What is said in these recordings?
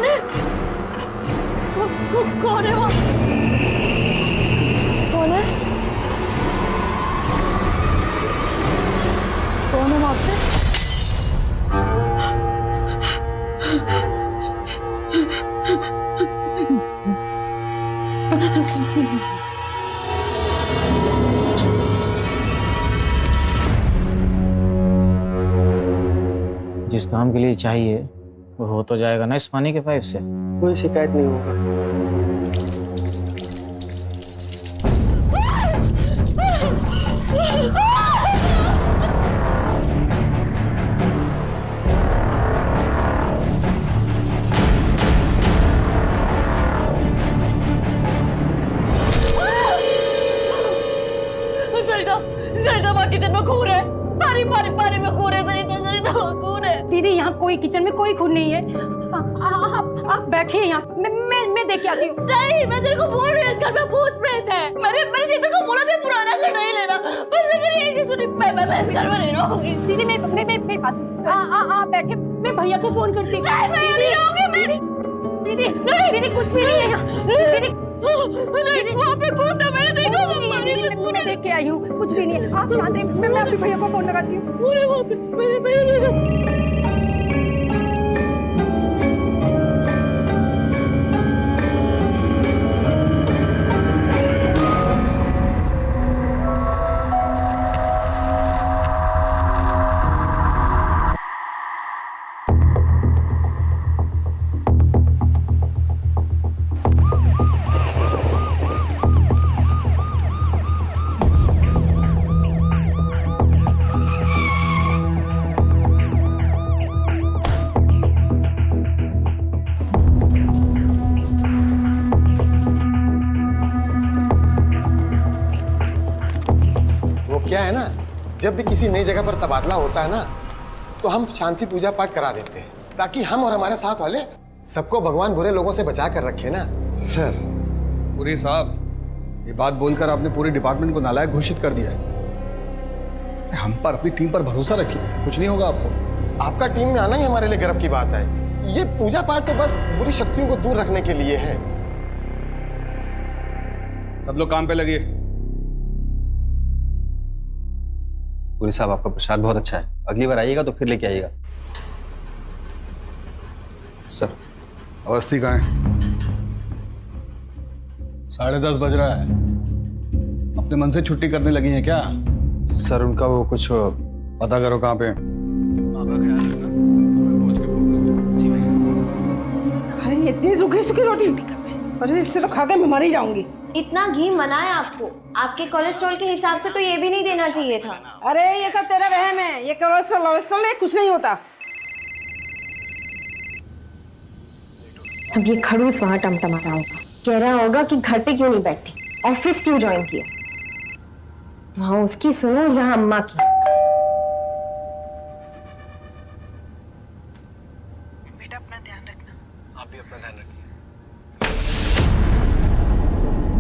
कौन है? कौन है वहाँ? कौन है? कौन है वहाँ पे? जिस काम के लिए चाहिए वो हो तो जाएगा ना इस पानी के पाइप से। कोई शिकायत नहीं होगा। सरिता वहाँ किचन में खून है। पानी पानी पानी में खून है। सरिता वहाँ खून है। दीदी यहाँ कोई किचन में कोई खून नहीं है। आप बैठिए यहाँ, मैं देख के आती हूँ। नहीं, मैं तेरे को बोल रही हूँ इस घर में भूत प्रेत है। मैंने चेतन को बोला था पुराना घर नहीं लेना, पर लेकिन ये नहीं सुनी। मैं इस घर में नहीं रहूंगी। दीदी मैं आप बैठे, मैं भैया को फोन करती हूँ। नहीं, मैं नहीं रहूंगी। दीदी कुछ भी नहीं है यहाँ। दीदी वहाँ पे कौन था? मैंने देखा। मैं देख के आई हूँ, कुछ भी नहीं है। आप शांत रहिए, मैं अपने भैया को फोन लगाती हूँ। वहाँ पे मेरे भैया। क्या है ना, जब भी किसी नई जगह पर तबादला होता है ना, तो हम शांति पूजा पाठ करा देते हैं ताकि हम और हमारे साथ वाले सबको भगवान बुरे लोगों से बचा कर रखे ना। सर पुरी साहब, ये बात बोलकर आपने पूरे डिपार्टमेंट को नालायक घोषित कर दिया है। हम पर, अपनी टीम पर भरोसा रखिए, कुछ नहीं होगा आपको। आपका टीम में आना ही हमारे लिए गर्व की बात है। ये पूजा पाठ तो बस बुरी शक्तियों को दूर रखने के लिए है। सब लोग काम पे लगिए। पुरी साहब, आपका प्रसाद बहुत अच्छा है, अगली बार आइएगा तो फिर लेके आइएगा। सर अवस्थी कहाँ है? 10:30 बज रहा है। अपने मन से छुट्टी करने लगी हैं क्या? सर उनका वो कुछ पता करो कहाँ पे। अरे इतनी सूखी सूखी रोटी, अरे इससे तो खा के मैं मर ही जाऊंगी। इतना घी मना है आपको, आपके कोलेस्ट्रॉल के हिसाब से तो ये भी नहीं देना चाहिए था। अरे ये सब तेरा वहम है, ये कोलेस्ट्रॉल है, कुछ नहीं होता। अब ये खड़ूस वहाँ टमटमा रहा होगा, कह रहा होगा कि घर पे क्यों नहीं बैठती, ऑफिस क्यों ज्वाइन किया। वहाँ उसकी सुनो, यहाँ अम्मा की। बेटा अपना ध्यान रखना। आप भी अपना ध्यान रखिए।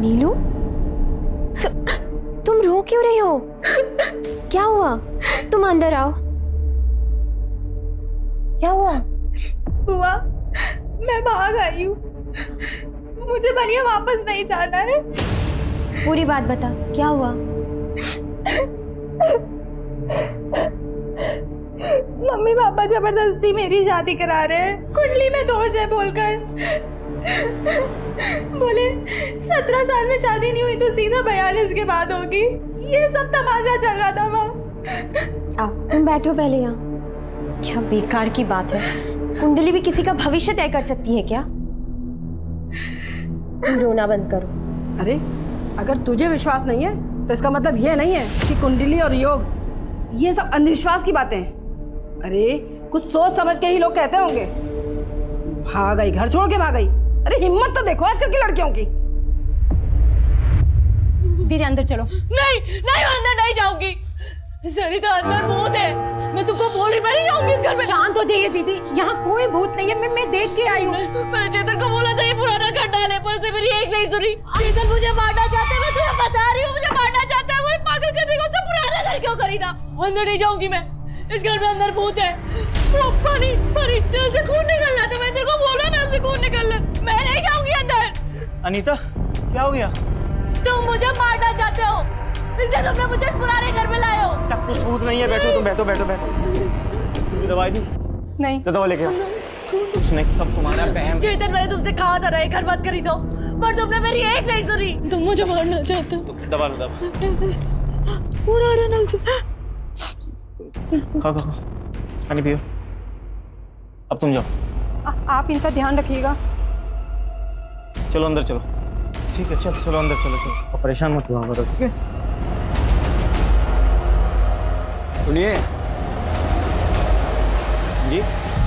नीलू, तुम रो क्यों रही हो? क्या हुआ? तुम अंदर आओ। क्या हुआ? बुआ, मैं भाग आई हूँ। मुझे बनिया वापस नहीं जाना है। पूरी बात बता, क्या हुआ? मम्मी पापा जबरदस्ती मेरी शादी करा रहे हैं, कुंडली में दोष है बोलकर। बोले 17 साल में शादी नहीं हुई तो सीधा 42 के बाद होगी। ये सब तमाशा चल रहा था वहाँ। आओ तुम बैठो पहले यहाँ। क्या बेकार की बात है, कुंडली भी किसी का भविष्य तय कर सकती है क्या? तुम रोना बंद करो। अरे अगर तुझे विश्वास नहीं है तो इसका मतलब ये नहीं है कि कुंडली और योग ये सब अंधविश्वास की बातें हैं। अरे कुछ सोच समझ के ही लोग कहते होंगे। भाग गई, घर छोड़ के भाग गई। अरे हिम्मत तो देखो आजकल की लड़कियों की। दीदी अंदर चलो। नहीं नहीं, मैं अंदर नहीं जाऊंगी। सरिता, अंदर भूत है। मैं तुमको बोल रही, मैं नहीं जाऊंगी इस घर में। शांत हो जाइए दीदी, यहाँ कोई भूत नहीं है। मैं देख के आई हूँ। मैंने चेतन को बोला था ये पुराना घर डाले, पर से मेरी एक नहीं सुनी। चेतन मुझे मारना चाहते हैं, मैं तुम्हें बता रही हूँ, मुझे मारना चाहता है। वही पागल करने को उससे पुराना घर क्यों खरीदा? अंदर नहीं जाऊंगी मैं, इस घर में अंदर भूत है। वो पानी पानी दिल से खून निकल रहा था, मैं तेरे को बोला ना से खून निकल रहा। मैं नहीं जाऊंगी अंदर। अनीता क्या हो गया? तुम मुझे मारना चाहते हो, इसलिए तुमने मुझे इस पुराने घर में लाए हो। तब कुछ सबूत नहीं है, बैठो तुम, बैठो बैठो बैठो। तुमने दवाई दी? नहीं। तो दवा लेके आओ। कुछ नहीं, सब तुम्हारा बहम। चेतन, मैंने तुमसे कहा था ना ये घर मत खरीदो, पर तुमने मेरी एक नहीं सुनी। तुम मुझे मारना चाहते हो। दबा लो, दबा। पूरा नल से। खाओ खाओ, पानी पियो। अब तुम जाओ। आप इनका ध्यान रखिएगा। चलो अंदर चलो। ठीक है, चलो चलो अंदर चलो चलो। और परेशान मत हुआ करो, ठीक है? सुनिए जी।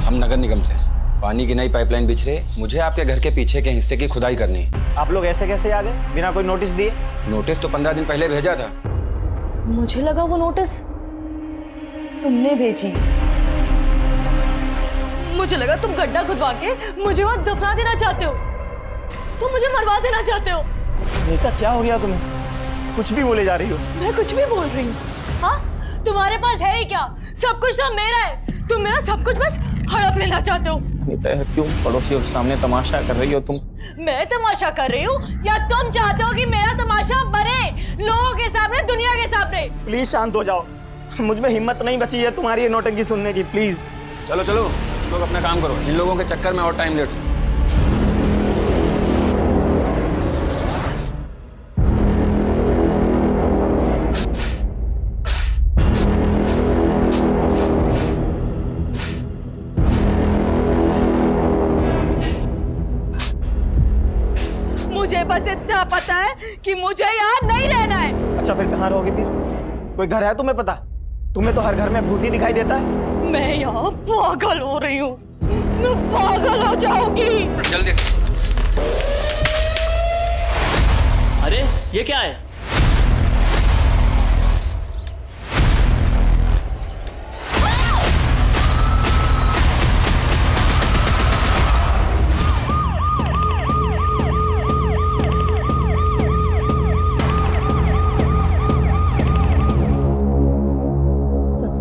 हम नगर निगम से पानी की नई पाइपलाइन बिछ रही, मुझे आपके घर के पीछे के हिस्से की खुदाई करनी है। आप लोग ऐसे कैसे आ गए बिना कोई नोटिस दिए? नोटिस तो 15 दिन पहले भेजा था। मुझे लगा वो नोटिस तुमने भेजी। मुझे लगा तुम गड्ढा खुदवा के मुझे वहां दफना देना चाहते हो, तुम मुझे मरवा देना चाहते हो। नीता क्या हो गया तुम्हें? कुछ भी बोले जा रही हो। मैं कुछ भी बोल रही हूँ? हाँ, तुम्हारे पास है ही क्या? सब कुछ तो मेरा है, तुम मेरा सब कुछ बस हड़प लेना चाहते हो। नीता क्यों पड़ोसियों के सामने तमाशा कर रही हो तुम? मैं तमाशा कर रही हूँ या तुम चाहते हो कि मेरा तमाशा बने लोगों के सामने, दुनिया के सामने? प्लीज शांत हो जाओ, मुझ में हिम्मत नहीं बची है तुम्हारी ये नौटंकी सुनने की, प्लीज। चलो चलो तुम लोग अपना काम करो, इन लोगों के चक्कर में और टाइम लेट। मुझे बस इतना पता है कि मुझे यहाँ नहीं रहना है। अच्छा फिर कहाँ रहोगे फिर? कोई घर है तुम्हें पता? तुम्हें तो हर घर में भूत ही दिखाई देता है। मैं यहाँ पागल हो रही हूँ, मैं पागल हो जाऊंगी। जल्दी से। अरे ये क्या है?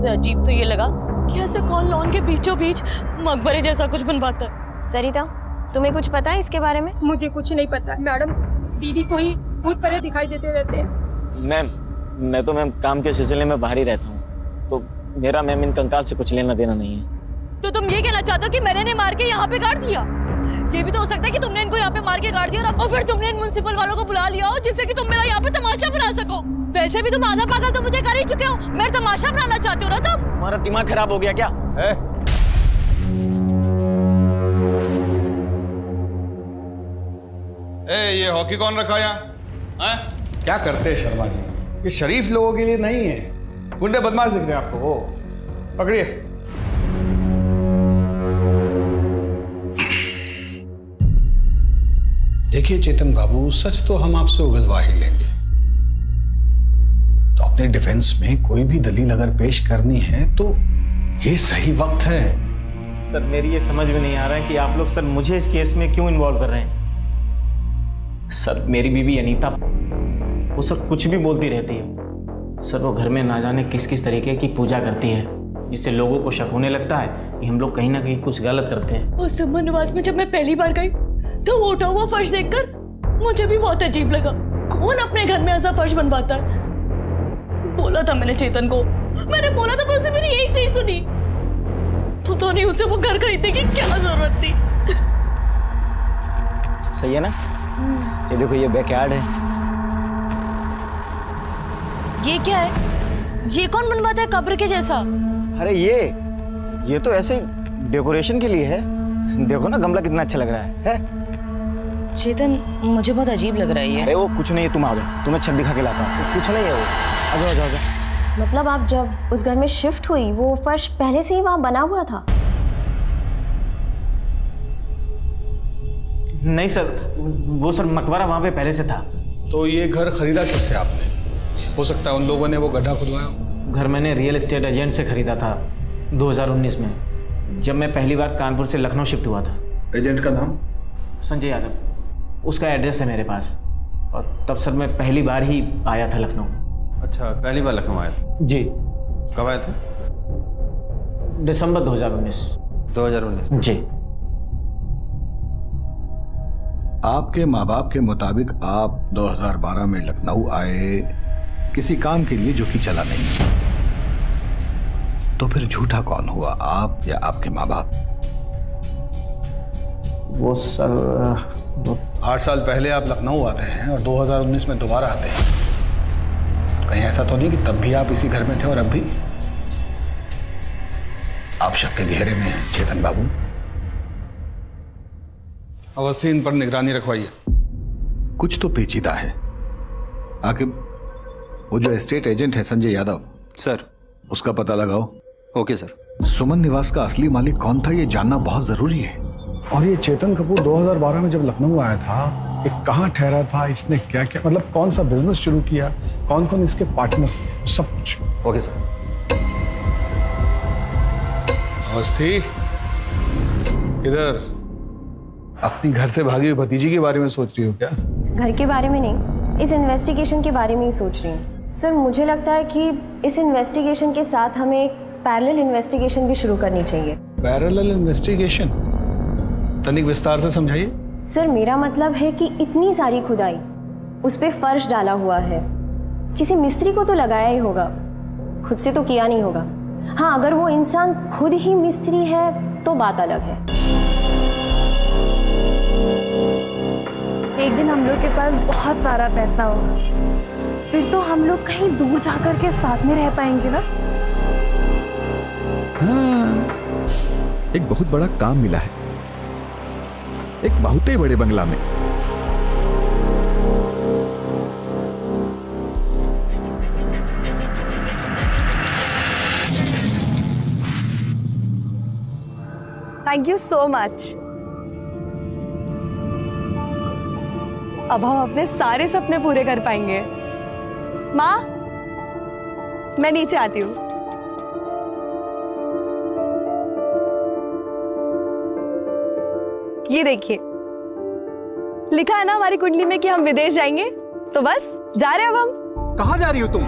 अजीब तो ये लगा कि ऐसे कौन लॉन के बीचों बीच मकबरे जैसा कुछ बनवाता है। सरिता, तुम्हें कुछ पता है इसके बारे में? मुझे कुछ नहीं पता मैडम, दीदी को ही भूत परे दिखाई देते रहते हैं। मैम, मैं तो मैम काम के सिलसिले में बाहर ही रहता हूँ, तो मेरा मैम इन कंकाल से कुछ लेना देना नहीं है। तो तुम ये कहना चाहते हो कि मैंने इन्हें मार के यहाँ पे गाड़ दिया? ये भी तो हो सकता है कि तुमने इनको यहाँ पे मार के गाड़ दिया और फिर तुमने इन म्युनिसिपल वालों को बुला लिया हो जिससे कि तुम मेरा यहाँ पे तमाशा बना सको। वैसे भी तुम आधा पागल तो मुझे कर ही चुके हो, मैं तमाशा बनाना चाहती हो ना तुम? तुम्हारा दिमाग खराब हो गया क्या? ये हॉकी कौन रखा यहाँ? क्या करते हैं शर्मा जी? ये शरीफ लोगों के लिए नहीं है, गुंडे बदमाश दिख रहे हैं आपको। वो पकड़िए। देखिए चेतन बाबू, सच तो हम आपसे उगलवा ही लेंगे, तो अपने डिफेंस में कोई भी दलील अगर पेश करनी है तो ये सही वक्त है। सर मेरी ये समझ में नहीं आ रहा है कि आप लोग सर मुझे इस केस में क्यों इन्वॉल्व कर रहे हैं। सर मेरी बीवी अनीता, वो सर कुछ भी बोलती रहती है। सर वो घर में ना जाने किस किस तरीके की पूजा करती है, जिससे लोगों को शक होने लगता है कि हम लोग कहीं ना कहीं कुछ गलत करते हैं। उस समर निवास में जब मैं पहली बार गई तो वो उठा हुआ फर्श देखकर मुझे भी बहुत अजीब लगा। कौन अपने घर में ऐसा फर्श बनवाता है? बोला था मैंने चेतन को, मैंने बोला था, पर उसे मेरी एक नहीं सुनी। पता नहीं उसे वो घर खरीदने की क्या जरूरत थी। सही है ना? ये देखो ये बैकयार्ड है। ये क्या है? ये कौन बनवाता है कब्र के जैसा? अरे ये तो ऐसे डेकोरेशन के लिए है। देखो ना गमला कितना अच्छा लग रहा है? चेतन मुझे बहुत अजीब लग रहा है ये। अरे वो कुछ नहीं है, तुम आ जाओ, तुम्हें छत दिखा के लाता हूँ। कुछ नहीं है वो, आ जाओ आ जाओ। मतलब आप जब उस घर में शिफ्ट हुई वो फर्श पहले से ही वहां बना हुआ था? नहीं सर, वो सर मकबरा वहां पे पहले से था। तो ये घर खरीदा किससे आपने? हो सकता है उन लोगों ने वो गड्ढा खुदवाया। घर मैंने रियल एस्टेट एजेंट से खरीदा था 2019 में, जब मैं पहली बार कानपुर से लखनऊ शिफ्ट हुआ था। एजेंट का नाम? संजय यादव, उसका एड्रेस है मेरे पास। और तब सर मैं पहली बार ही आया था लखनऊ। अच्छा, पहली बार लखनऊ आया था? जी। कब आए थे? दिसंबर 2019। 2019। जी। आपके माँ बाप के मुताबिक आप 2012 में लखनऊ आए किसी काम के लिए जो कि चला नहीं, तो फिर झूठा कौन हुआ, आप या आपके माँ बाप? वो सर 8 साल पहले आप लखनऊ आते हैं और 2019 में दोबारा आते हैं। कहीं ऐसा तो नहीं कि तब भी आप इसी घर में थे और अब भी? आप शक के घेरे में हैं चेतन बाबू। अवस्थी, इन पर निगरानी रखवाइए। कुछ तो पेचीदा है। आखिर वो जो एस्टेट एजेंट है संजय यादव, सर। उसका पता लगाओ। Okay sir. सुमन निवास का असली मालिक कौन था ये जानना बहुत जरूरी है। और ये चेतन कपूर 2012 में जब लखनऊ आया था, ये कहाँ ठहरा था, इसने क्या क्या, मतलब कौन सा बिजनेस शुरू किया, कौन कौन इसके पार्टनर्स थे, सब कुछ। Okay sir. अवस्थी, इधर अपनी घर से भागी हुई भतीजी के बारे में सोच रही हो क्या? घर के बारे में नहीं, इस इन्वेस्टिगेशन के बारे में ही सोच रही हूँ। सर, मुझे लगता है कि इस इन्वेस्टिगेशन के साथ हमें एक पैरेलल इन्वेस्टिगेशन भी शुरू करनी चाहिए। Parallel investigation? तनिक विस्तार से समझाइए। सर, मेरा मतलब है कि इतनी सारी खुदाई, उस पे फर्श डाला हुआ है, किसी मिस्त्री को तो लगाया ही होगा, खुद से तो किया नहीं होगा। हाँ, अगर वो इंसान खुद ही मिस्त्री है तो बात अलग है। एक दिन हम लोग के पास बहुत सारा पैसा होगा, फिर तो हम लोग कहीं दूर जाकर के साथ में रह पाएंगे ना। हाँ, एक बहुत बड़ा काम मिला है, एक बहुत ही बड़े बंगला में। Thank you so much. अब हम अपने सारे सपने पूरे कर पाएंगे। माँ, मैं नीचे आती हूँ। ये देखिए, लिखा है ना हमारी कुंडली में कि हम विदेश जाएंगे, तो बस जा रहे हैं अब हम। कहाँ जा रही हो तुम?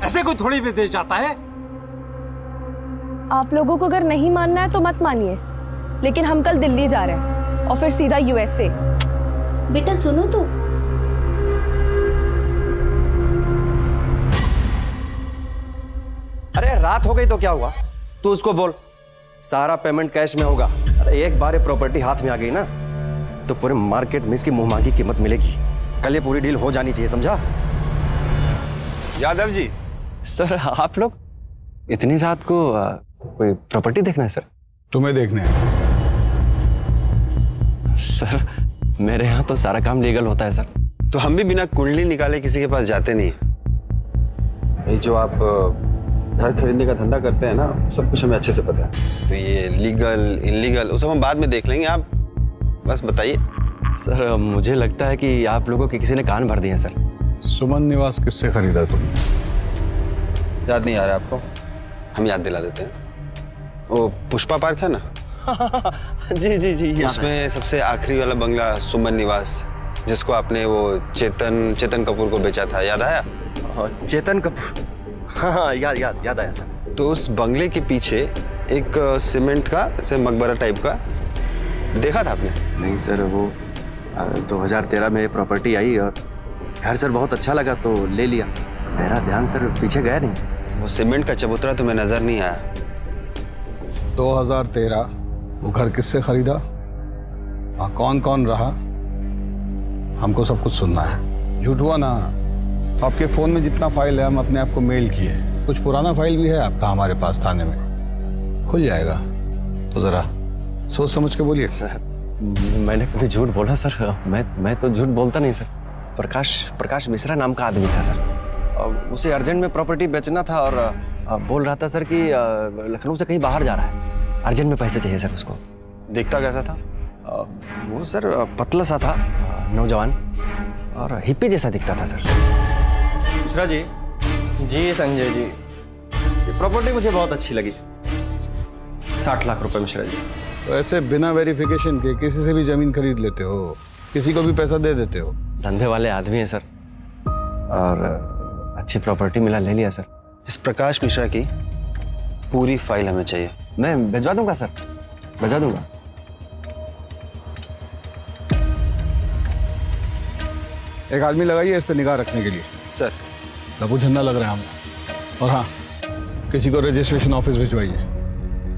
ऐसे कोई थोड़ी विदेश जाता है। आप लोगों को अगर नहीं मानना है तो मत मानिए, लेकिन हम कल दिल्ली जा रहे हैं और फिर सीधा यूएसए। बेटा सुनो तो, अरे रात हो गई तो क्या हुआ, तू उसको बोल सारा पेमेंट कैश में होगा। अरे एक बार ये प्रॉपर्टी हाथ में आ गई ना तो पूरे मार्केट में इसकी मुंह मांगी कीमत मिलेगी। कल ये पूरी डील हो जानी चाहिए, समझा? यादव जी। सर, आप लोग इतनी रात को कोई प्रॉपर्टी देखना है? सर, तुम्हें देखने हैं। सर, मेरे यहाँ तो सारा काम लीगल होता है सर। तो हम भी बिना कुंडली निकाले किसी के पास जाते नहीं। ये जो आप घर खरीदने का धंधा करते हैं ना, सब कुछ हमें अच्छे से पता है। तो ये लीगल इलीगल वो सब हम बाद में देख लेंगे, आप बस बताइए। सर, मुझे लगता है कि आप लोगों के किसी ने कान भर दिए हैं सर। सुमन निवास किससे खरीदा तुमने? याद नहीं आ रहा आपको? हम याद दिला देते हैं। वो पुष्पा पार्क है ना? जी जी जी, उसमें सबसे आखिरी वाला बंगला सुमन निवास, जिसको आपने वो चेतन कपूर को बेचा था, याद आया? चेतन कपूर, हाँ याद आया सर। तो उस बंगले के पीछे एक सीमेंट का ऐसे मकबरा टाइप का देखा था आपने? नहीं सर, वो 2013 में प्रॉपर्टी आई और घर सर बहुत अच्छा लगा तो ले लिया। मेरा ध्यान सर पीछे गया नहीं। वो सीमेंट का चबूतरा तुम्हें नजर नहीं आया? 2013 वो घर किससे खरीदा, वहाँ कौन कौन रहा, हमको सब कुछ सुनना है। झूठ हुआ ना तो आपके फोन में जितना फाइल है हम अपने आप को मेल किए, कुछ पुराना फाइल भी है आपका हमारे पास थाने में, खुल जाएगा। तो जरा सोच समझ के बोलिए। सर, मैंने कभी झूठ बोला सर? मैं तो झूठ बोलता नहीं सर। प्रकाश मिश्रा नाम का आदमी था सर, उसे अर्जेंट में प्रॉपर्टी बेचना था और बोल रहा था सर कि लखनऊ से कहीं बाहर जा रहा है, अर्जेंट में पैसे चाहिए सर उसको। दिखता कैसा था? वो सर पतला सा था, नौजवान और हिप्पी जैसा दिखता था सर। मिश्रा जी। जी संजय जी, ये प्रॉपर्टी मुझे बहुत अच्छी लगी। 60 लाख रुपए मिश्रा जी। तो ऐसे बिना वेरिफिकेशन के किसी से भी जमीन खरीद लेते हो, किसी को भी पैसा दे देते हो? धंधे वाले आदमी है सर, और अच्छी प्रॉपर्टी मिला, ले लिया सर। इस प्रकाश मिश्रा की पूरी फाइल हमें चाहिए। मैं भिजवा दूंगा सर, भिजवा दूंगा। एक आदमी लगाइए इस पे निगाह रखने के लिए। सर लबू झंडा लग रहा है हमें। और हाँ, किसी को रजिस्ट्रेशन ऑफिस भिजवाइए।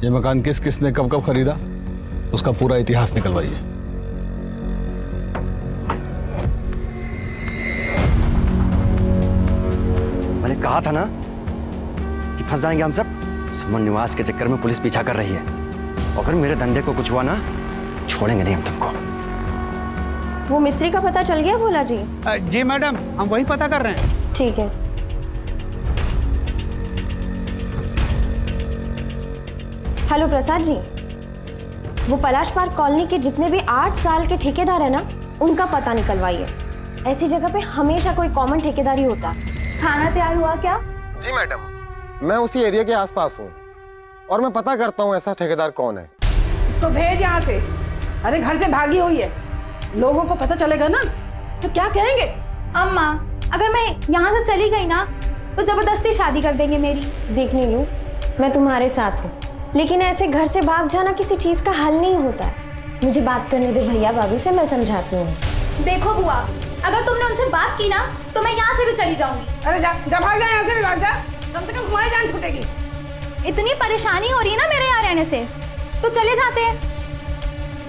ये मकान किस किस ने कब कब खरीदा उसका पूरा इतिहास निकलवाइए। मैंने कहा था ना कि फंस जाएंगे हम सब। सुमन निवास के चक्कर में पुलिस पीछा कर रही है। अगर मेरे धंधे को कुछ हुआ ना, छोड़ेंगे नहीं हम तुमको। वो मिस्त्री का पता चल गया भोला जी? जी मैडम, हम वही पता कर रहे हैं। ठीक है। हेलो प्रसाद जी, वो पलाश पार्क कॉलोनी के जितने भी 8 साल के ठेकेदार है ना, उनका पता निकलवाइए। ऐसी जगह पे हमेशा कोई कॉमन ठेकेदार ही होता है। खाना तैयार हुआ क्या? जी मैडम, मैं उसी एरिया के आसपास हूँ और मैं पता करता हूँ ऐसा ठेकेदार कौन है। इसको भेज यहाँ से। अरे घर से भागी हुई है, लोगों को पता चलेगा ना तो क्या कहेंगे? अम्मा, अगर मैं यहाँ से चली गई ना तो जबरदस्ती शादी कर देंगे मेरी। देख नीलू, मैं तुम्हारे साथ हूँ, लेकिन ऐसे घर से भाग जाना किसी चीज का हल नहीं होता है। मुझे बात करने दे भैया भाभी से, मैं समझाती हूँ। देखो बुआ, अगर तुमने उनसे बात की ना तो मैं यहाँ से भी चली जाऊंगी। अरे जा जा, भाग जा यहाँ से भी, भाग जा। कम से कम तुम्हारी जान छूटेगी। इतनी परेशानी हो रही है ना मेरे यहाँ रहने से, तो चले जाते हैं।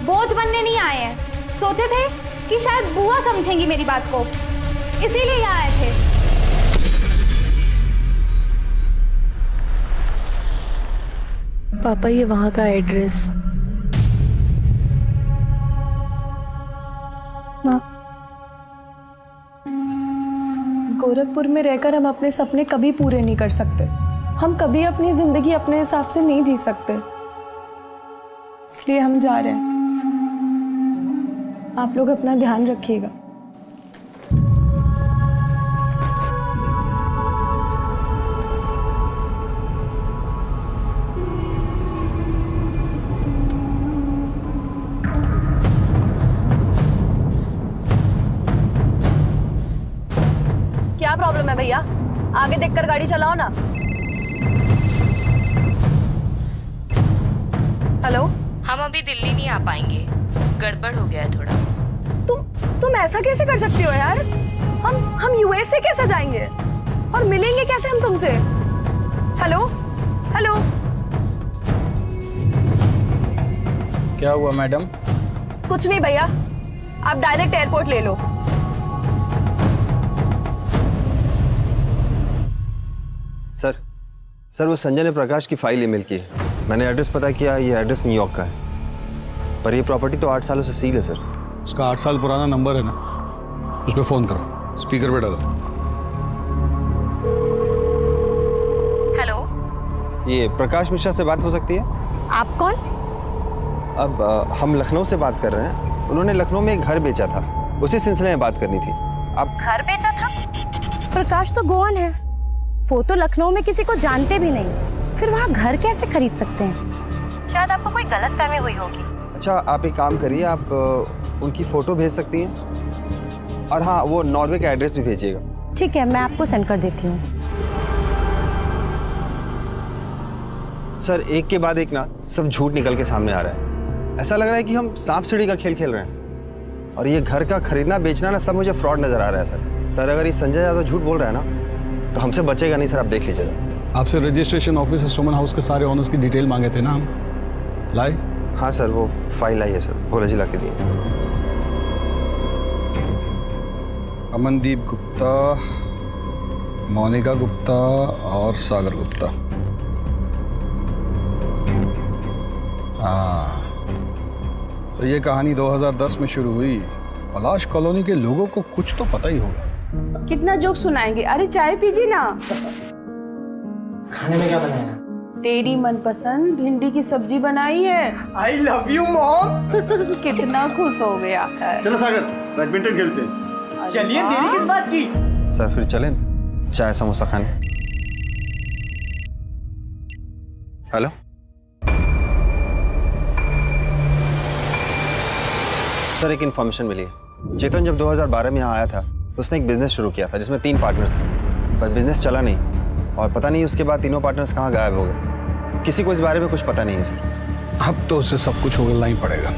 बोझ बनने नहीं आए हैं। सोचे थे कि शायद बुआ समझेंगी मेरी बात को, इसीलिए यहाँ आए थे। पापा, ये वहाँ का एड्रेस। गोरखपुर में रहकर हम अपने सपने कभी पूरे नहीं कर सकते। हम कभी अपनी जिंदगी अपने हिसाब से नहीं जी सकते, इसलिए हम जा रहे हैं। आप लोग अपना ध्यान रखिएगा। क्या प्रॉब्लम है भैया? आगे देखकर गाड़ी चलाओ ना। हेलो, हम अभी दिल्ली नहीं आ पाएंगे, गड़बड़ हो गया है थोड़ा। तुम ऐसा कैसे कर सकती हो यार? हम यूएस से कैसे जाएंगे और मिलेंगे कैसे हम तुमसे? हेलो हेलो, क्या हुआ मैडम? कुछ नहीं भैया, आप डायरेक्ट एयरपोर्ट ले लो। सर वो संजय ने प्रकाश की फाइल ईमेल की है। मैंने एड्रेस पता किया, ये एड्रेस न्यूयॉर्क का है, पर ये प्रॉपर्टी तो 8 सालों से सील है सर। उसका 8 साल पुराना नंबर है ना, उस पर फोन करो, स्पीकर पे डालो। हेलो, ये प्रकाश मिश्रा से बात हो सकती है? आप कौन? अब हम लखनऊ से बात कर रहे हैं। उन्होंने लखनऊ में एक घर बेचा था, उसी सिलसिले में बात करनी थी। आप घर बेचा था? प्रकाश तो गोवन है, वो तो लखनऊ में किसी को जानते भी नहीं, फिर वहाँ घर कैसे खरीद सकते हैं? शायद आपको कोई गलतफहमी हुई होगी। अच्छा, आप एक काम करिए, आप उनकी फोटो भेज सकती हैं, और हाँ, वो नॉर्वे का एड्रेस भी भेजिएगा। ठीक है, मैं आपको सेंड कर देती हूँ। सर, एक के बाद एक ना सब झूठ निकल के सामने आ रहा है। ऐसा लग रहा है कि हम सांप सीढ़ी का खेल खेल रहे हैं, और ये घर का खरीदना बेचना ना सब मुझे फ्रॉड नजर आ रहा है सर। अगर ये संजय यादव झूठ बोल रहा है ना तो हमसे बचेगा नहीं सर, आप देख लीजिएगा। आपसे रजिस्ट्रेशन ऑफिस सुमन हाउस के सारे ओनर्स की डिटेल मांगे थे ना हम, लाए? हाँ सर, वो फाइल आई है सर, भोला जी ला के दिए। अमनदीप गुप्ता, मोनिका गुप्ता और सागर गुप्ता। हाँ, तो ये कहानी 2010 में शुरू हुई। पलाश कॉलोनी के लोगों को कुछ तो पता ही होगा। कितना जोक सुनाएंगे? अरे चाय पीजिए ना। खाने में क्या बनाया? तेरी मनपसंद भिंडी की सब्जी बनाई है। I love you mom. कितना खुश हो गया। चलो सागर, बैडमिंटन खेलते हैं। चलिए, देरी किस बात की? सर फिर चलें चाय समोसा खाने। हेलो, सर एक इन्फॉर्मेशन मिली है। चेतन जब 2012 में यहाँ आया था, उसने एक बिजनेस शुरू किया था जिसमें 3 पार्टनर्स थे, पर बिजनेस चला नहीं, और पता नहीं उसके बाद तीनों पार्टनर्स कहाँ गायब हो गए। किसी को इस बारे में कुछ पता नहीं है सर। अब तो उसे सब कुछ उगलना ही पड़ेगा।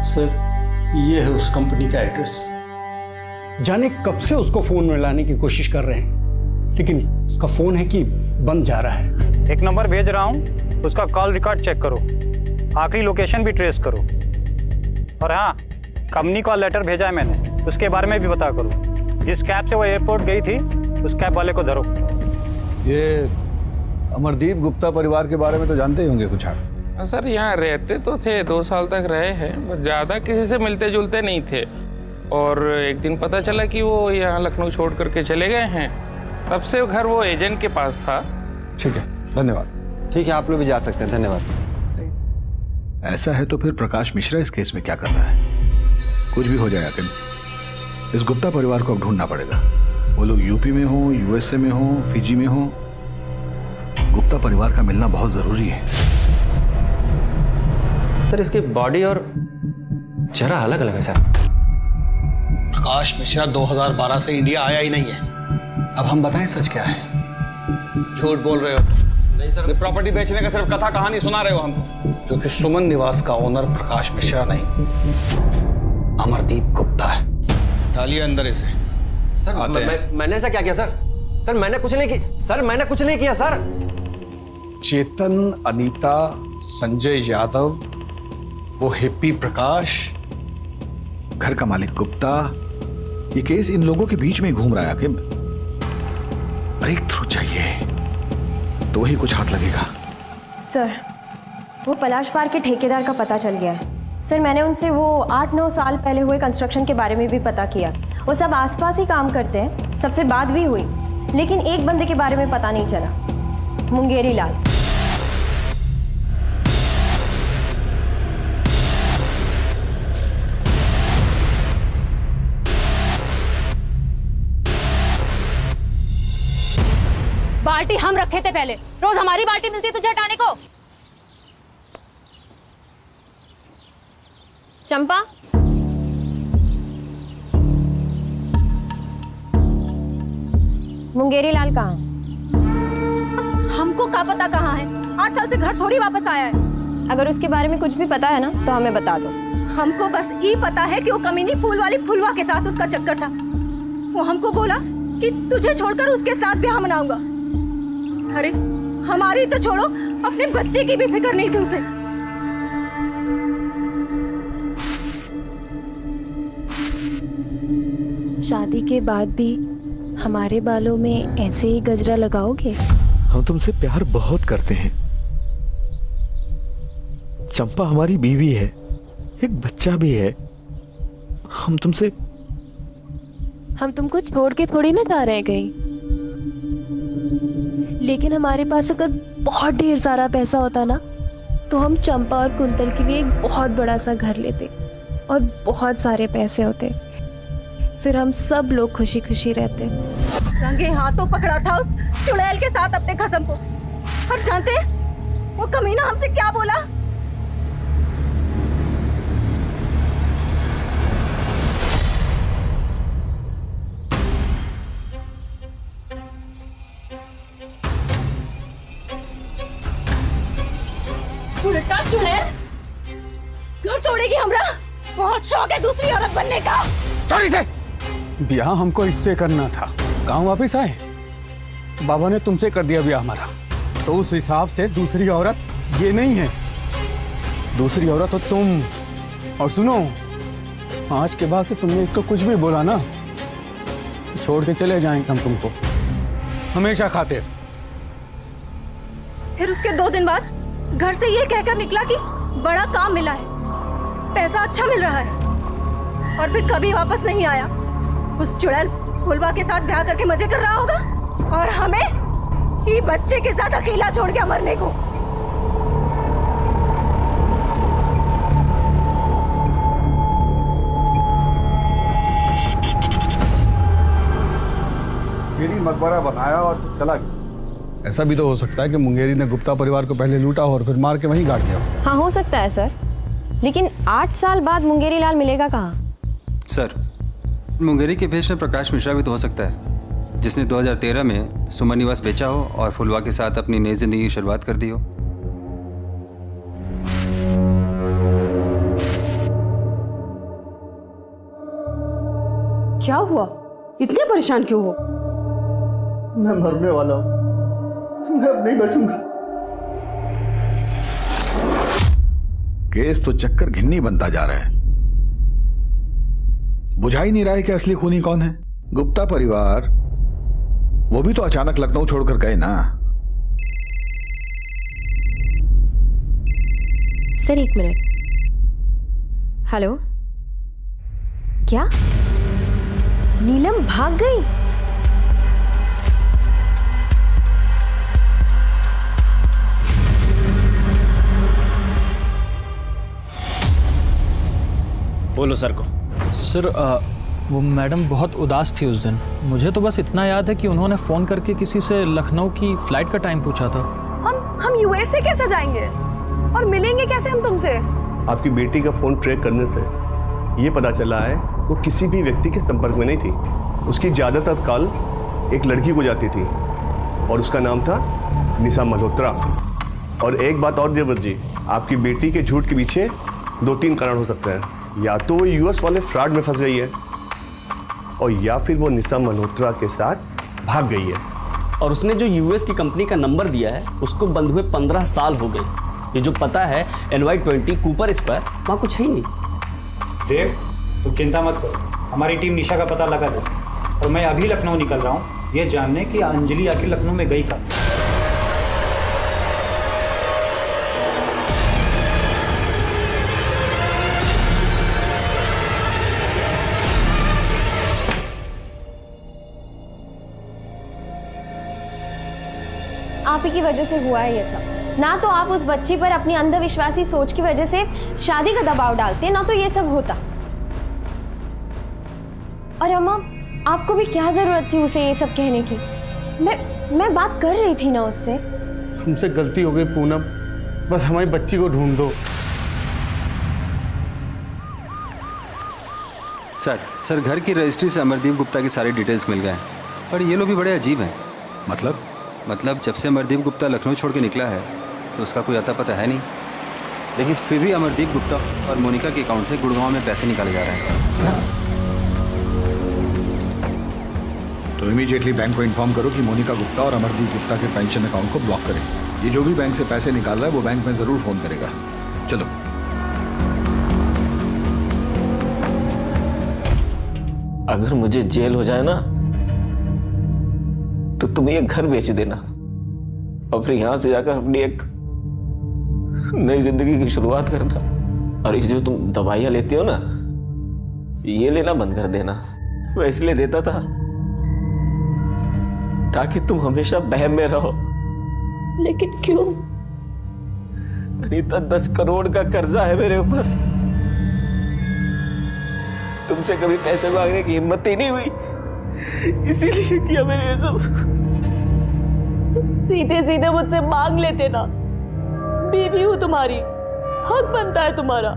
सर, ये है उस कंपनी का एड्रेस। जाने कब से उसको फोन में लाने की कोशिश कर रहे हैं, लेकिन उसका फोन है कि बंद जा रहा है। एक नंबर भेज रहा हूँ, उसका कॉल रिकॉर्ड चेक करो, आखिरी लोकेशन भी ट्रेस करो। और हाँ, कंपनी कॉल लेटर भेजा है मैंने, उसके बारे में भी पता करो। जिस कैब से वो एयरपोर्ट गई थी, उस कैब वाले को धरो। ये अमरदीप गुप्ता परिवार के बारे में तो जानते ही होंगे कुछ आप? सर, यहाँ रहते तो थे, 2 साल तक रहे हैं, बस ज़्यादा किसी से मिलते जुलते नहीं थे। और एक दिन पता चला कि वो यहाँ लखनऊ छोड़ करके चले गए हैं। तब से घर वो एजेंट के पास था। ठीक है, धन्यवाद। ठीक है, आप लोग भी जा सकते हैं, धन्यवाद। ऐसा है तो फिर प्रकाश मिश्रा इस केस में क्या कर रहा है? कुछ भी हो जाए आखिर इस गुप्ता परिवार को अब ढूंढना पड़ेगा। वो लोग यूपी में हो, यूएसए में हो, फिजी में हो, गुप्ता परिवार का मिलना बहुत जरूरी है। सर, इसकी बॉडी और चेहरा अलग अलग है सर। प्रकाश मिश्रा 2012 से इंडिया आया ही नहीं है। अब हम बताएं सच क्या है? झूठ बोल रहे हो? नहीं सर, प्रॉपर्टी बेचने का सिर्फ कथा कहानी सुना रहे हो हमको। क्योंकि सुमन निवास का ओनर प्रकाश मिश्रा नहीं, अमरदीप गुप्ता है। डालिए अंदर इसे। सर, मैंने ऐसा क्या किया सर? सर, मैंने कुछ नहीं किया सर, मैंने कुछ नहीं किया सर। चेतन, अनीता, संजय यादव, वो हिप्पी प्रकाश, घर का मालिक गुप्ता, ये केस इन लोगों के बीच में ही घूम रहा है। आखिर ब्रेक थ्रू चाहिए तो ही कुछ हाथ लगेगा। सर, वो पलाश पार्क के ठेकेदार का पता चल गया है। सर, मैंने उनसे वो 8-9 साल पहले हुए कंस्ट्रक्शन के बारे में भी पता किया। वो सब आसपास ही काम करते हैं, सबसे बात भी हुई, लेकिन एक बंदे के बारे में पता नहीं चला, मुंगेरी लाल। बाल्टी हम रखे थे पहले, रोज हमारी बाल्टी मिलती है तुझे हटाने को। चंपा, मुंगेरी लाल कहाँ है? हमको क्या पता कहाँ है? 8 साल से घर थोड़ी वापस आया है। अगर उसके बारे में कुछ भी पता है ना तो हमें बता दो। हमको बस ये पता है कि वो कमीनी फूल वाली फुलवा के साथ उसका चक्कर था। वो हमको बोला कि तुझे छोड़कर उसके साथ ब्याह मनाऊंगा। अरे हमारी तो छोड़ो, अपने बच्चे की भी फिक्र नहीं थी उसे। शादी के बाद भी हमारे बालों में ऐसे ही गजरा लगाओगे? हम तुमसे प्यार बहुत करते हैं। चंपा हमारी बीवी है, एक बच्चा भी है। हम तुमको छोड़ के थोड़ी ना जा रहे हैं कहीं। लेकिन हमारे पास अगर बहुत ढेर सारा पैसा होता ना, तो हम चंपा और कुंतल के लिए एक बहुत बड़ा सा घर लेते और बहुत सारे पैसे होते। फिर हम सब लोग खुशी खुशी रहते। रंगे हाथों पकड़ा था उस चुड़ैल के साथ अपने खसम को। और जानते वो कमीना हमसे क्या बोला? उल्टा चुड़ैल घर तोड़ेगी हमरा। बहुत शौक है दूसरी औरत बनने का। चोरी से ब्याह हमको इससे करना था। गांव वापिस आए, बाबा ने तुमसे कर दिया ब्याह हमारा, तो उस हिसाब से दूसरी औरत ये नहीं है। दूसरी औरत हो तुम। और सुनो, आज के बाद से तुमने इसको कुछ भी बोला ना, छोड़ के चले जाएंगे हम तुमको हमेशा खातिर। फिर उसके 2 दिन बाद घर से ये कहकर निकला कि बड़ा काम मिला है, पैसा अच्छा मिल रहा है, और फिर कभी वापस नहीं आया। उस चुड़ैल फुलवा के साथ ब्याह करके मजे कर रहा होगा, और हमें ये बच्चे के साथ अकेला छोड़ के मरने को। मुंगेरी मकबरा बनाया और फिर चला गया। ऐसा भी तो हो सकता है कि मुंगेरी ने गुप्ता परिवार को पहले लूटा और फिर मार के वहीं गाड़ दिया। हाँ, हो सकता है सर, लेकिन 8 साल बाद मुंगेरी लाल मिलेगा कहाँ? सर, मुंगेरी के भेष में प्रकाश मिश्रा भी तो हो सकता है, जिसने 2013 में सुमन निवास बेचा हो और फुलवा के साथ अपनी नई जिंदगी की शुरुआत कर दी हो। क्या हुआ? इतने परेशान क्यों हो? मैं मरने वाला हूं, मैं अब नहीं बचूंगा। केस तो चक्कर घिन्नी बनता जा रहा है। बुझा ही नहीं रहा है कि असली खूनी कौन है। गुप्ता परिवार, वो भी तो अचानक लखनऊ छोड़कर गए ना। Sir 1 minute. हेलो, क्या नीलम भाग गई? बोलो सर को। सर वो मैडम बहुत उदास थी उस दिन। मुझे तो बस इतना याद है कि उन्होंने फ़ोन करके किसी से लखनऊ की फ़्लाइट का टाइम पूछा था। हम यूएस से कैसे जाएंगे और मिलेंगे कैसे हम तुमसे? आपकी बेटी का फ़ोन ट्रैक करने से ये पता चला है वो किसी भी व्यक्ति के संपर्क में नहीं थी। उसकी ज़्यादातर कॉल एक लड़की को जाती थी और उसका नाम था निशा मल्होत्रा। और एक बात और देवर जी, आपकी बेटी के झूठ के पीछे 2-3 कारण हो सकते हैं। या तो वो यूएस वाले फ्रॉड में फंस गई है और या फिर वो निशा मल्होत्रा के साथ भाग गई है। और उसने जो यूएस की कंपनी का नंबर दिया है उसको बंद हुए 15 साल हो गए। ये जो पता है NY20 कूपर स्क्वायर, वहाँ कुछ है ही नहीं। देव, तुम चिंता मत करो, हमारी टीम निशा का पता लगा दे। और मैं अभी लखनऊ निकल रहा हूँ ये जानने कि अंजलि आखिर लखनऊ में गई कब। आप ही की वजह से हुआ है ये सब। ना तो आप उस बच्ची पर अपनी अंधविश्वासी सोच की वजह से शादी का दबाव डालते, ना तो ये सब होता। और अम्मा, आपको भी क्या जरूरत थी उसे ये सब कहने की? मैं बात कर रही थी ना उससे। हमसे गलती हो गई पूनम, बस हमारी बच्ची को ढूंढ दो। सर घर की रजिस्ट्री से अमरदीप गुप्ता की सारी डिटेल्स मिल गए हैं, पर ये लोग भी बड़े अजीब हैं। मतलब जब से अमरदीप गुप्ता लखनऊ छोड़ के निकला है तो उसका कोई अता पता है नहीं, लेकिन फिर भी अमरदीप गुप्ता और मोनिका के अकाउंट से गुड़गांव में पैसे निकाले जा रहे हैं। तो इमीडिएटली बैंक को इन्फॉर्म करो कि मोनिका गुप्ता और अमरदीप गुप्ता के पेंशन अकाउंट को ब्लॉक करें। ये जो भी बैंक से पैसे निकाल रहा है वो बैंक में जरूर फोन करेगा। चलो। अगर मुझे जेल हो जाए ना तो तुम ये घर बेच देना और फिर यहां से जाकर अपनी एक नई जिंदगी की शुरुआत करना। और ये जो तुम दवाइयां लेती हो ना, ये लेना बंद कर देना। मैं इसलिए देता था ताकि तुम हमेशा बहम में रहो। लेकिन क्यों? अनीता, 10 करोड़ का कर्जा है मेरे ऊपर। तुमसे कभी पैसे मांगने की हिम्मत ही नहीं हुई, इसीलिए किया मैंने ये सब। सीधे सीधे मुझसे मांग लेते ना। बीवी हूं तुम्हारी, हक बनता है तुम्हारा।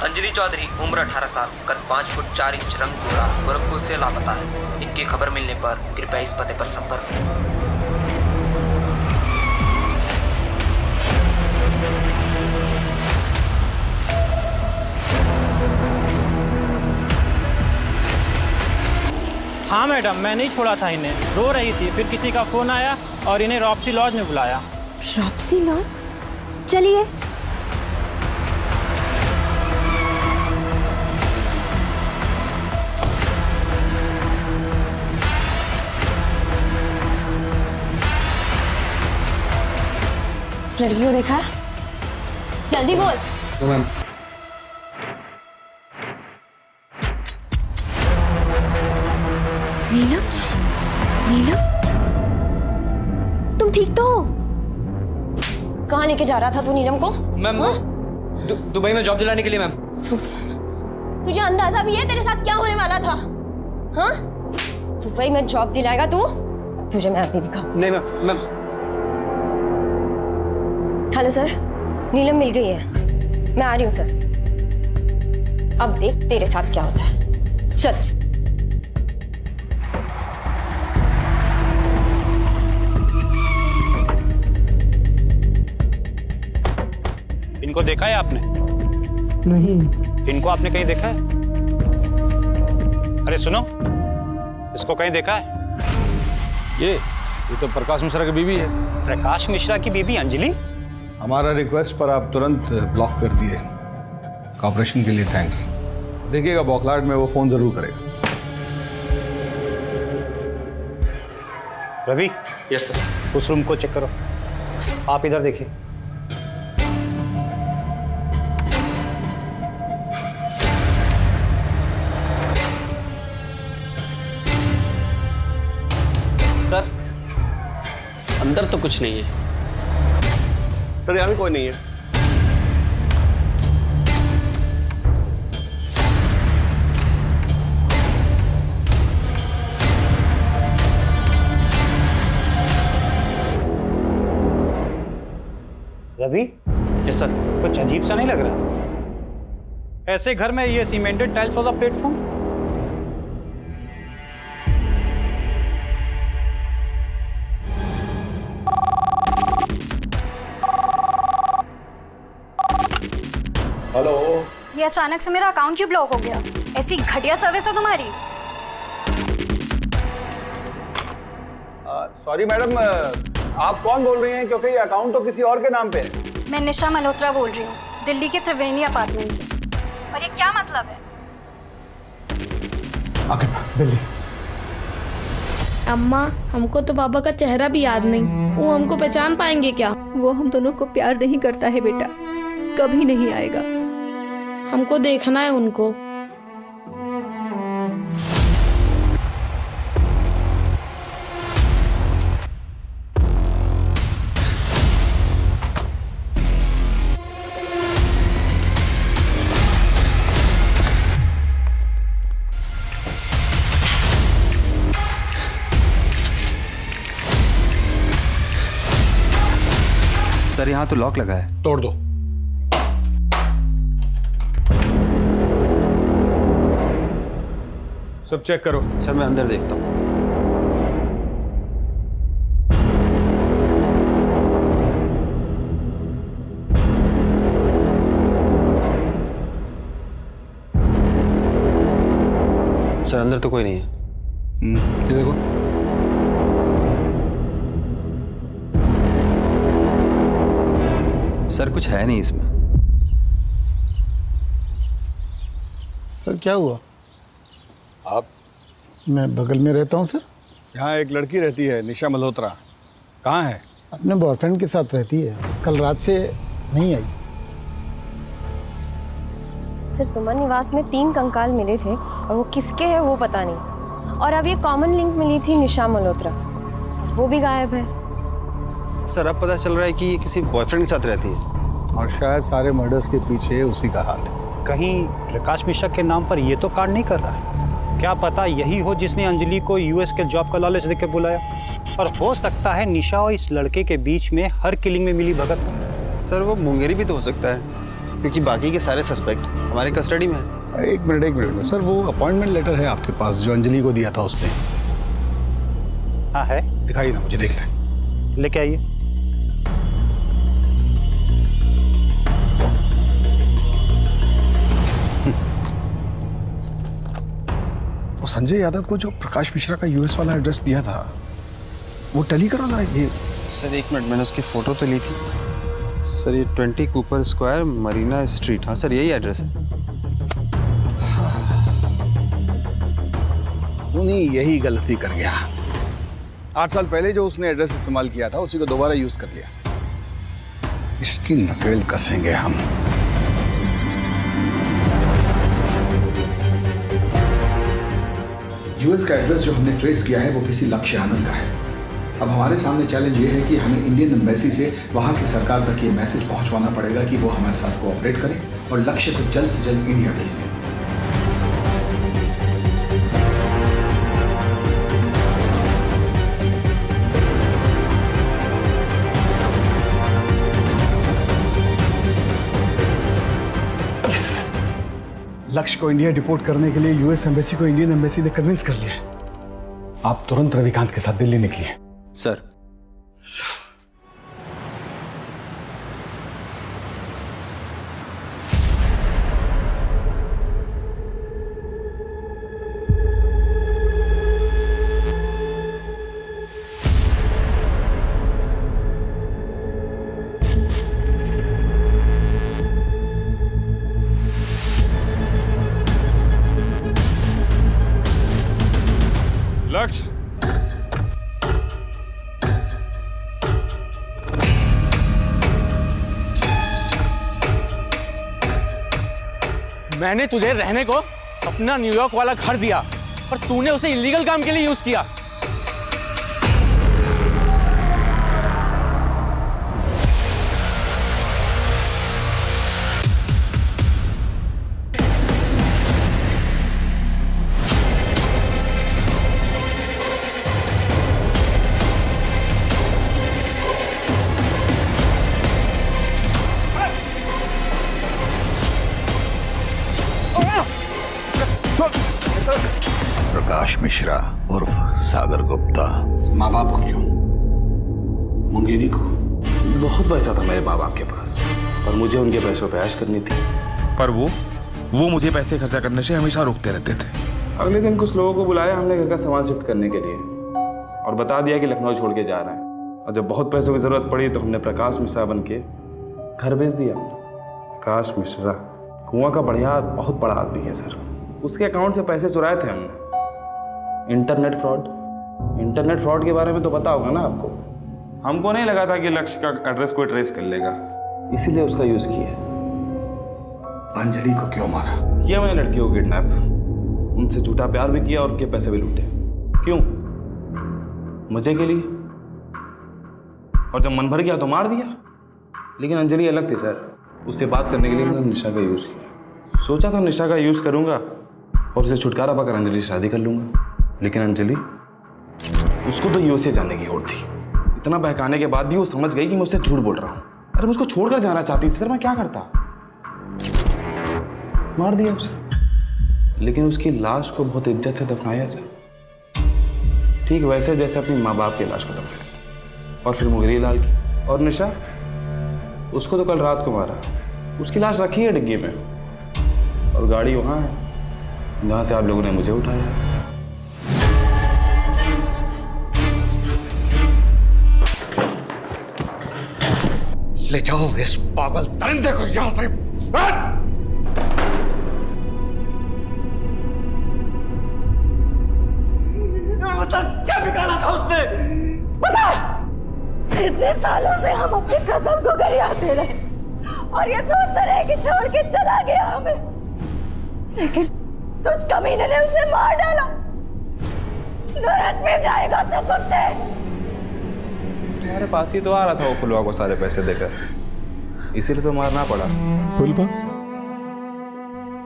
अंजलि चौधरी, उम्र 18 साल, कद 5 फुट 4 इंच, रंग गोरा, गोरखपुर से लापता है। इनकी खबर मिलने पर कृपया इस पते पर संपर्क करें। हाँ मैडम, मैं नहीं छोड़ा था इन्हें, रो रही थी। फिर किसी का फोन आया और इन्हें रॉप्सी लॉज में बुलाया। रॉप्सी लॉज? चलिए। इस लड़की को देखा? जल्दी बोल। तो मैम, नीलम, नीलम, तुम ठीक तो हो? कहाँ लेके जा रहा था तू नीलम को? मैम, दुबई में जॉब दिलाने के लिए मैम। तुझे अंदाजा भी है तेरे साथ क्या होने वाला था? हाँ? दुबई में जॉब दिलाएगा तू? तुझे मैं अभी दिखाऊंगी। नहीं मैम, हेलो सर, नीलम मिल गई है, मैं आ रही हूँ सर। अब देख तेरे साथ क्या होता है, चल। इनको देखा है आपने? नहीं। इनको आपने कहीं देखा है? अरे सुनो, इसको कहीं देखा है? ये तो प्रकाश मिश्रा की बीवी है। प्रकाश मिश्रा की बीवी अंजलि? हमारा रिक्वेस्ट पर आप तुरंत ब्लॉक कर दिए। कॉपरेशन के लिए थैंक्स। देखिएगा बौखलाहट में वो फोन जरूर करेगा। रवि। Yes sir. उस रूम को चेक करो। आप इधर देखिए। सर अंदर तो कुछ नहीं है। सर यहाँ भी कोई नहीं है। रवि? Yes sir. कुछ अजीब सा नहीं लग रहा? ऐसे घर में ये सीमेंटेड टाइल्स वाला प्लेटफॉर्म? हेलो। ये अचानक से मेरा अकाउंट क्यों ब्लॉक हो गया? ऐसी घटिया सर्विस है तुम्हारी। सॉरी मैडम, आप कौन बोल रही हैं? क्योंकि ये अकाउंट तो किसी और के नाम पे है। मैं निशा मल्होत्रा बोल रही हूँ, दिल्ली के त्रिवेणी अपार्टमेंट से। और ये क्या मतलब है? दिल्ली। अम्मा, हमको तो बाबा का चेहरा भी याद नहीं, वो हमको पहचान पाएंगे क्या? वो हम दोनों को प्यार नहीं करता है बेटा, कभी नहीं आएगा। हमको देखना है उनको। सर यहाँ तो लॉक लगा है। तोड़ दो। सब चेक करो। सर मैं अंदर देखता हूँ। सर अंदर तो कोई नहीं है। ये देखो। सर कुछ है नहीं इसमें। सर क्या हुआ? आप? मैं बगल में रहता हूँ सर। यहाँ एक लड़की रहती है, निशा मल्होत्रा। कहाँ है? अपने बॉयफ्रेंड के साथ रहती है, कल रात से नहीं आई। सर सुमन निवास में 3 कंकाल मिले थे और वो किसके हैं वो पता नहीं। और अब ये कॉमन लिंक मिली थी निशा मल्होत्रा, वो भी गायब है। सर अब पता चल रहा है कि ये किसी बॉयफ्रेंड के साथ रहती है और शायद सारे मर्डर्स के पीछे उसी का हाथ है। कहीं प्रकाश मिश्रा के नाम पर ये तो कांड नहीं कर रहा है? क्या पता यही हो जिसने अंजलि को यूएस के जॉब का लालच देकर बुलाया। और हो सकता है निशा और इस लड़के के बीच में हर किलिंग में मिली भगत। सर वो मुंगेरी भी तो हो सकता है, क्योंकि बाकी के सारे सस्पेक्ट हमारे कस्टडी में है। एक मिनट सर, वो अपॉइंटमेंट लेटर है आपके पास जो अंजलि को दिया था उसने? हाँ है। दिखाइए ना मुझे, देखते हैं। लेके आइए। वो संजय यादव को जो प्रकाश मिश्रा का यूएस वाला एड्रेस दिया था वो टैली करो जरा। ये सर एक मिनट, मैंने उसकी फोटो तो ली थी। सर ये 20 कूपर स्क्वायर मरीना स्ट्रीट। हाँ सर यही एड्रेस है। उन्हीं यही गलती कर गया। 8 साल पहले जो उसने एड्रेस इस्तेमाल किया था उसी को दोबारा यूज कर लिया। इसकी नकेल कसेंगे हम। यूएस का एड्रेस जो हमने ट्रेस किया है वो किसी लक्ष्य आनंद का है। अब हमारे सामने चैलेंज ये है कि हमें इंडियन एम्बेसी से वहाँ की सरकार तक ये मैसेज पहुँचवाना पड़ेगा कि वो हमारे साथ कोऑपरेट करें और लक्ष्य को जल्द से जल्द इंडिया भेज दें। लक्ष्य को इंडिया डिपोर्ट करने के लिए यूएस एम्बेसी को इंडियन एम्बेसी ने कन्विंस कर लिया है। आप तुरंत रविकांत के साथ दिल्ली निकलिए। सर। लक्ष्य, मैंने तुझे रहने को अपना न्यूयॉर्क वाला घर दिया, पर तूने उसे इलीगल काम के लिए यूज किया। प्रकाश मिश्रा उर्फ सागर गुप्ता। माँ बाप को क्यों? मुंगेरी को? बहुत पैसा था मेरे माँ बाप के पास और मुझे उनके पैसों पे ऐश करनी थी, पर वो मुझे पैसे खर्चा करने से हमेशा रोकते रहते थे। अगले दिन कुछ लोगों को बुलाया हमने घर का सामान शिफ्ट करने के लिए और बता दिया कि लखनऊ छोड़ के जा रहे हैं। और जब बहुत पैसों की जरूरत पड़ी तो हमने प्रकाश मिश्रा बन के घर भेज दिया। प्रकाश मिश्रा कुआं का बढ़िया बहुत बड़ा आदमी है सर। उसके अकाउंट से पैसे चुराए थे हमने। इंटरनेट फ्रॉड के बारे में तो पता होगा ना आपको। हमको नहीं लगा था कि लक्ष्य का एड्रेस कोई ट्रेस कर लेगा, इसीलिए उसका यूज किया। अंजलि को क्यों मारा? किया मैंने लड़की को किडनैप, उनसे झूठा प्यार भी किया और उनके पैसे भी लूटे। क्यों? मजे के लिए। और जब मन भर गया तो मार दिया। लेकिन अंजलि अलग थी सर, उससे बात करने के लिए मैंने निशा का यूज किया। सोचा था निशा का यूज करूंगा और उसे छुटकारा पाकर अंजलि से शादी कर लूंगा। लेकिन अंजलि, उसको तो यूएसए जाने की होड़ थी। इतना बहकाने के बाद भी वो समझ गई कि मैं उससे झूठ बोल रहा हूँ। अरे मैं उसको छोड़कर जाना चाहती थी सर, मैं क्या करता? मार दिया उसे। लेकिन उसकी लाश को बहुत इज्जत से दफनाया सर, ठीक वैसे जैसे अपनी माँ बाप की लाश को दफनाया। और फिर मुगेरी लाल की। और निशा, उसको तो कल रात को मारा। उसकी लाश रखी है डिग्गी में और गाड़ी वहां है जहां से आप लोगों ने मुझे उठाया। ले जाओ इस पागल दरिंदे को यहां से। मतलब क्या बिगाड़ा था उसने? बता! इतने सालों से हम अपनी कसम को गरियाते रहे और ये सोचते रहे कि छोड़ के चला गया हमें, लेकिन तुझ कमीने ने उसे मार डाला। नरक में जाएगा तो कुत्ते। तुम्हारे पास ही तो आ रहा था वो फुलवा को सारे पैसे देकर, इसीलिए तो मारना पड़ा। फुलवा,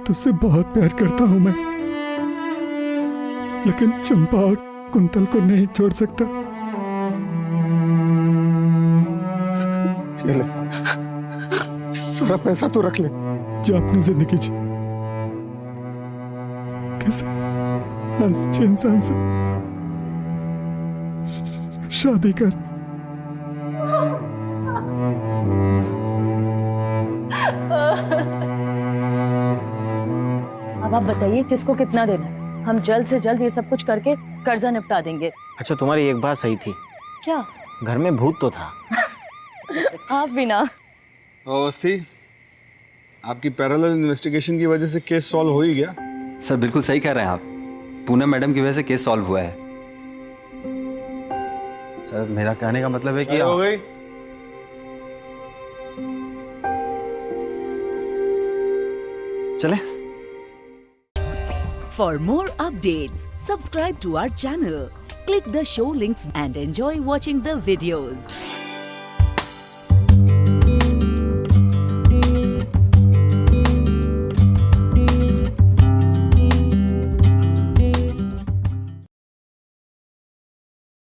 तुझसे बहुत प्यार करता हूं मैं, लेकिन चंपा और कुंतल को नहीं छोड़ सकता। ये ले, सारा पैसा तो रख ले, जा अपनी जिंदगी जी। किसी अच्छे इंसान से शादी कर। अब आप बताइए किसको कितना देना है? हम जल्द से जल्द ये सब कुछ करके कर्जा निपटा देंगे। अच्छा, तुम्हारी एक बात सही थी। क्या? घर में भूत तो था। आप भी ना। अवस्थी, आपकी पैरेलल इन्वेस्टिगेशन की वजह से केस सॉल्व हो ही गया। सर बिल्कुल सही कह रहे हैं आप, पूनम मैडम की वजह से केस सॉल्व हुआ है। सर मेरा कहने का मतलब है कि हो गई। चले। For more updates, subscribe to our channel, click the show links and enjoy watching the videos.